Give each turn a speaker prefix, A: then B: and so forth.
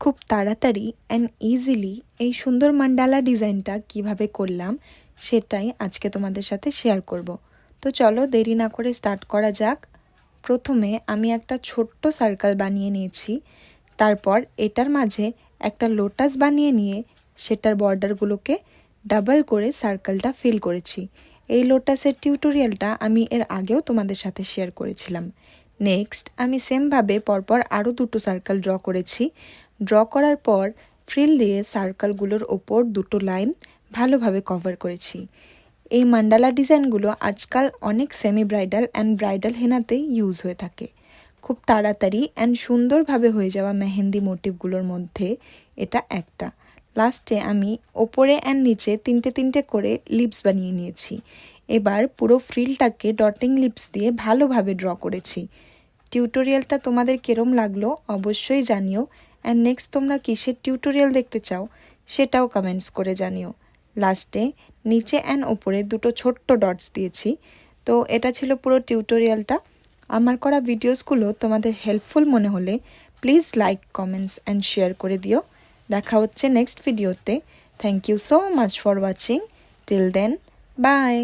A: খুব তাড়াতাড়ি and easily এই সুন্দর মান্ডালা ডিজাইনটা কিভাবে করলাম সেটাই আজকে তোমাদের সাথে শেয়ার করব। তো চলো দেরি না করে স্টার্ট করা যাক। প্রথমে আমি একটা ছোট্ট সার্কেল বানিয়ে নিয়েছি, তারপর এটার মাঝে একটা লোটাস বানিয়ে নিয়ে সেটার বর্ডারগুলোকে ডাবল করে সার্কেলটা ফিল করেছি। এই লোটাসের টিউটোরিয়ালটা আমি এর আগেও তোমাদের সাথে শেয়ার করেছিলাম। নেক্সট আমি সেমভাবে পরপর আরও দুটো সার্কেল ড্র করেছি। ড্র করার পর ফ্রিল দিয়ে সার্কেলগুলোর ওপর দুটো লাইন ভালোভাবে কভার করেছি। এই মান্ডালা ডিজাইনগুলো আজকাল অনেক সেমি ব্রাইডাল অ্যান্ড ব্রাইডাল হেনাতেই ইউজ হয়ে থাকে। খুব তাড়াতাড়ি অ্যান্ড সুন্দরভাবে হয়ে যাওয়া মেহেন্দি মোটিভগুলোর মধ্যে এটা একটা। লাস্টে আমি ওপরে অ্যান্ড নিচে তিনটে তিনটে করে লিপস বানিয়ে নিয়েছি। এবার পুরো ফ্রিলটাকে ডটিং লিপস দিয়ে ভালোভাবে ড্র করেছি। টিউটোরিয়ালটা তোমাদের কেরম লাগলো অবশ্যই জানিও, অ্যান্ড নেক্সট তোমরা কিসের টিউটোরিয়াল দেখতে চাও সেটাও কমেন্টস করে জানিও। লাস্টে নিচে অ্যান্ড ওপরে দুটো ছোট্ট ডটস দিয়েছি। তো এটা ছিল পুরো টিউটোরিয়ালটা। আমার করা ভিডিওসগুলো তোমাদের হেল্পফুল মনে হলে please like, comments and share করে দিও। দেখা হচ্ছে নেক্সট ভিডিওতে। Thank you so much for watching. Till then, by.